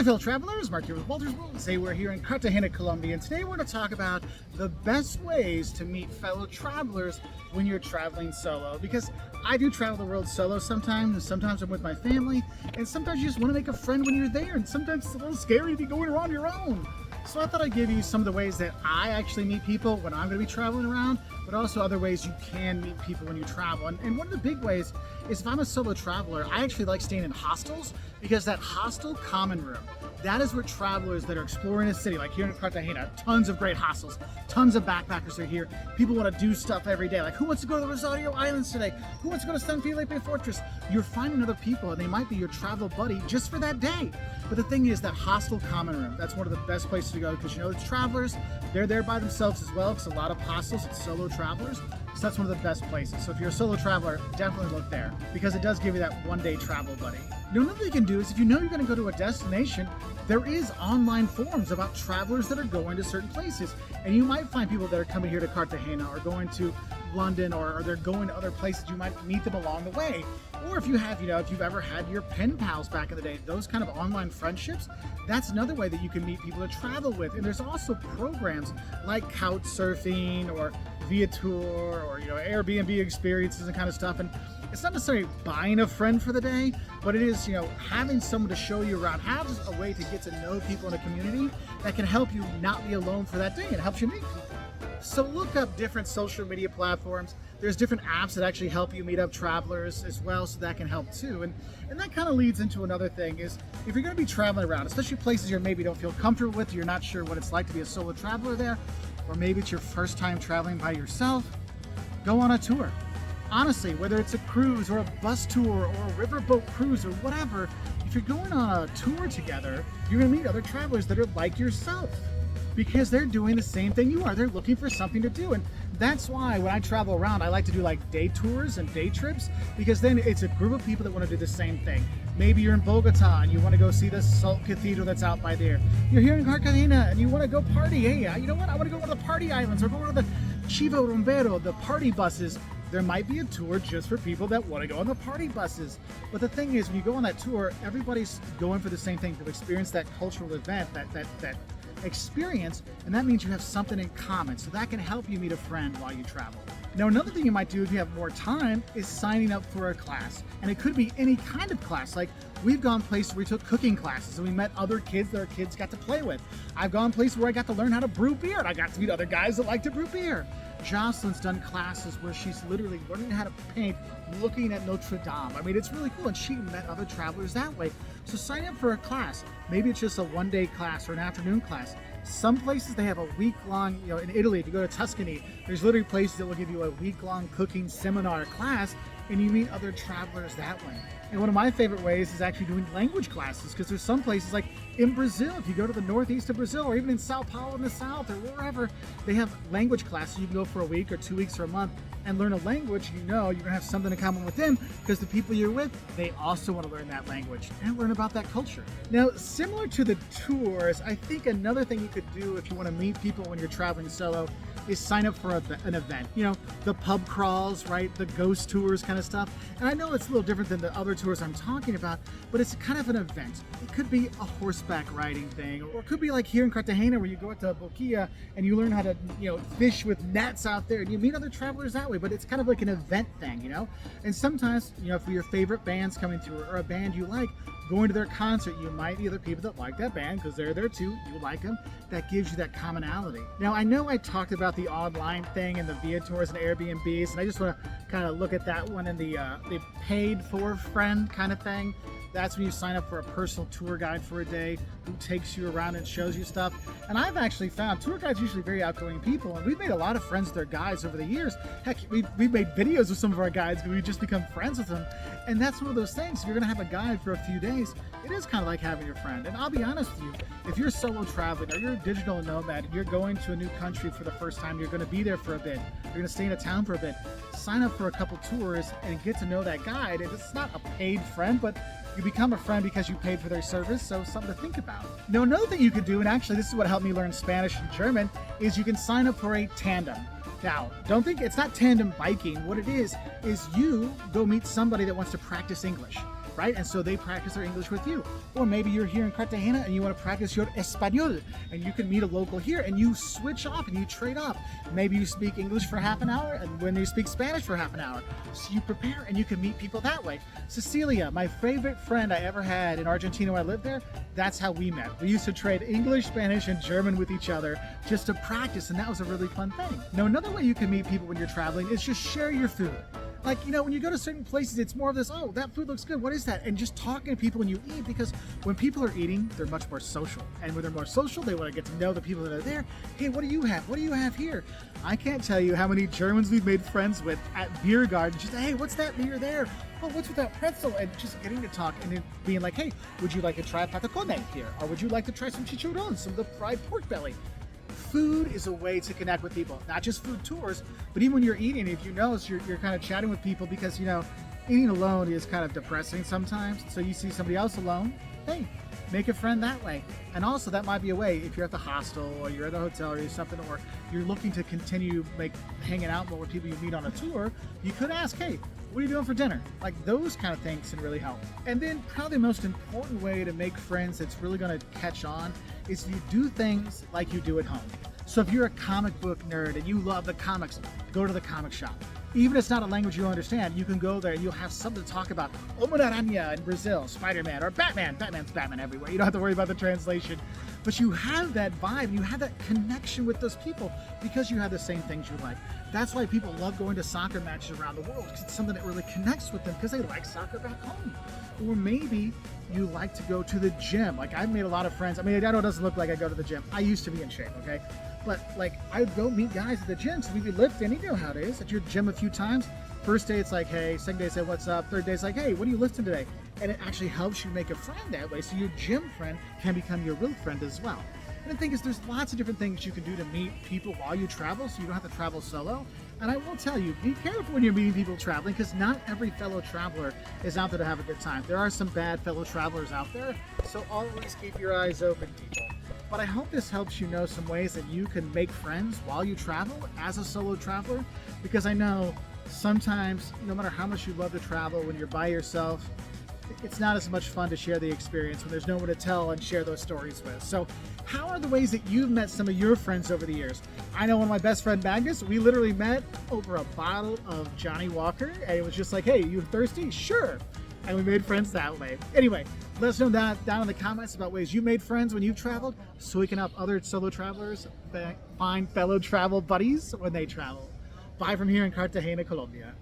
Hey fellow travelers, Mark here with Wolters. Say we're here in Cartagena, Colombia, and today we're going to talk about the best ways to meet fellow travelers when you're traveling solo. Because I do travel the world solo sometimes, and sometimes I'm with my family, and sometimes you just want to make a friend when you're there, and sometimes it's a little scary to be going around your own. So I thought I'd give you some of the ways that I actually meet people when I'm going to be traveling around, but also other ways you can meet people when you travel. And one of the big ways is if I'm a solo traveler, I actually like staying in hostels, because that hostel common room, that is where travelers that are exploring a city, like here in Cartagena, tons of great hostels, tons of backpackers are here. People want to do stuff every day. Like, who wants to go to the Rosario Islands today? Who wants to go to San Felipe Fortress? You're finding other people, and they might be your travel buddy just for that day. But the thing is, that hostel common room, that's one of the best places to go, because you know it's travelers, they're there by themselves as well, because a lot of hostels, it's solo travelers. So that's one of the best places. So if you're a solo traveler, definitely look there, because it does give you that one-day travel buddy. Now, another thing you can do is if you know you're going to go to a destination, there is online forums about travelers that are going to certain places. And you might find people that are coming here to Cartagena or going to London, or they're going to other places. You might meet them along the way. Or if you have, if you've ever had your pen pals back in the day, those kind of online friendships, that's another way that you can meet people to travel with. And there's also programs like couch surfing or Via Tour or Airbnb experiences and kind of stuff. And it's not necessarily buying a friend for the day, but it is having someone to show you around, have a way to get to know people in a community that can help you not be alone for that day and helps you meet people. So look up different social media platforms. There's different apps that actually help you meet up travelers as well, so that can help too. And that kind of leads into another thing is, if you're going to be traveling around, especially places you maybe don't feel comfortable with, you're not sure what it's like to be a solo traveler there, or maybe it's your first time traveling by yourself, go on a tour. Honestly, whether it's a cruise or a bus tour or a riverboat cruise or whatever, if you're going on a tour together, you're going to meet other travelers that are like yourself, because they're doing the same thing you are. They're looking for something to do. And that's why when I travel around, I like to do like day tours and day trips, because then it's a group of people that want to do the same thing. Maybe you're in Bogota and you want to go see the Salt Cathedral that's out by there. You're here in Cartagena and you want to go party. Hey, you know what? I want to go to the party islands, or go to the Chivo Rumbero, the party buses. There might be a tour just for people that want to go on the party buses. But the thing is, when you go on that tour, everybody's going for the same thing, to experience that cultural event, that experience, and that means you have something in common, so that can help you meet a friend while you travel. Now, another thing you might do if you have more time is signing up for a class, and it could be any kind of class. Like, we've gone places where we took cooking classes and we met other kids that our kids got to play with. I've gone places where I got to learn how to brew beer, and I got to meet other guys that like to brew beer. Jocelyn's done classes where she's literally learning how to paint looking at Notre Dame. I mean, it's really cool, and she met other travelers that way. So sign up for a class. Maybe it's just a one-day class or an afternoon class. Some places they have a week-long, in Italy, if you go to Tuscany, there's literally places that will give you a week-long cooking seminar class, and you meet other travelers that way. And one of my favorite ways is actually doing language classes, because there's some places like in Brazil, if you go to the northeast of Brazil, or even in Sao Paulo in the south, or wherever, they have language classes. You can go for a week or 2 weeks or a month and learn a language. You're going to have something in common with them, because the people you're with, they also want to learn that language and learn about that culture. Now, similar to the tours, I think another thing you could do if you want to meet people when you're traveling solo is sign up for an event. The pub crawls, right? The ghost tours kind of stuff. And I know it's a little different than the other tours I'm talking about, but it's kind of an event. It could be a horseback riding thing, or it could be like here in Cartagena where you go out to Boquilla and you learn how to, fish with nets out there, and you meet other travelers that way, but it's kind of like an event thing, And sometimes, for your favorite bands coming through, or a band you like, going to their concert, you might meet other people that like that band because they're there too, you like them. That gives you that commonality. Now, I know I talked about the online thing and the Via Tours and Airbnbs, and I just want to kind of look at that one and the paid for friend kind of thing. That's when you sign up for a personal tour guide for a day who takes you around and shows you stuff. And I've actually found tour guides are usually very outgoing people, and we've made a lot of friends with their guides over the years. Heck, we've made videos with some of our guides because we've just become friends with them. And that's one of those things. If you're going to have a guide for a few days, it is kind of like having your friend. And I'll be honest with you, if you're solo traveling or you're a digital nomad and you're going to a new country for the first time, you're going to be there for a bit, you're going to stay in a town for a bit, sign up for a couple tours and get to know that guide. And it's not a paid friend, but you become a friend because you paid for their service, so something to think about. Now, another thing you could do, and actually this is what helped me learn Spanish and German, is you can sign up for a tandem. Now, don't think it's not tandem biking. What it is you go meet somebody that wants to practice English. right? And so they practice their English with you. Or maybe you're here in Cartagena and you want to practice your Español, and you can meet a local here and you switch off and you trade off. Maybe you speak English for half an hour and when you speak Spanish for half an hour. So you prepare and you can meet people that way. Cecilia, my favorite friend I ever had in Argentina when I lived there, that's how we met. We used to trade English, Spanish, and German with each other just to practice, and that was a really fun thing. Now, another way you can meet people when you're traveling is just share your food. Like, when you go to certain places, it's more of this, oh, that food looks good, what is that? And just talking to people when you eat, because when people are eating, they're much more social. And when they're more social, they want to get to know the people that are there. Hey, what do you have? What do you have here? I can't tell you how many Germans we've made friends with at beer gardens. Just, hey, what's that beer there? Oh, what's with that pretzel? And just getting to talk and then being like, hey, would you like to try patacone here? Or would you like to try some chicharron, some of the fried pork belly? Food is a way to connect with people, not just food tours, but even when you're eating, if you notice, you're kind of chatting with people because, eating alone is kind of depressing sometimes. So you see somebody else alone, hey, make a friend that way. And also that might be a way, if you're at the hostel or you're at the hotel or something, or you're looking to continue hanging out more with people you meet on a tour, you could ask, hey, what are you doing for dinner? Like those kind of things can really help. And then probably the most important way to make friends that's really going to catch on is you do things like you do at home. So if you're a comic book nerd and you love the comics, go to the comic shop. Even if it's not a language you understand, you can go there and you'll have something to talk about. Homem-Aranha in Brazil, Spider-Man, or Batman. Batman's Batman everywhere. You don't have to worry about the translation. But you have that vibe, you have that connection with those people because you have the same things you like. That's why people love going to soccer matches around the world, because it's something that really connects with them because they like soccer back home. Or maybe you like to go to the gym. Like I've made a lot of friends. I mean, I know it doesn't look like I go to the gym. I used to be in shape, okay? But I would go meet guys at the gym, so we'd be lifting, you know how it is, at your gym a few times. First day it's like, hey, second day it's like, what's up? Third day it's like, hey, what are you lifting today? And it actually helps you make a friend that way, so your gym friend can become your real friend as well. And the thing is, there's lots of different things you can do to meet people while you travel, so you don't have to travel solo. And I will tell you, be careful when you're meeting people traveling, because not every fellow traveler is out there to have a good time. There are some bad fellow travelers out there, so always keep your eyes open, people. But I hope this helps you know some ways that you can make friends while you travel as a solo traveler, because I know sometimes, no matter how much you love to travel, when you're by yourself, it's not as much fun to share the experience when there's no one to tell and share those stories with. So how are the ways that you've met some of your friends over the years? I know one of my best friend, Magnus, we literally met over a bottle of Johnny Walker, and it was just like, hey, you thirsty? Sure. And we made friends that way. Anyway, let us know down in the comments about ways you made friends when you've traveled, so we can help other solo travelers find fellow travel buddies when they travel. Bye from here in Cartagena, Colombia.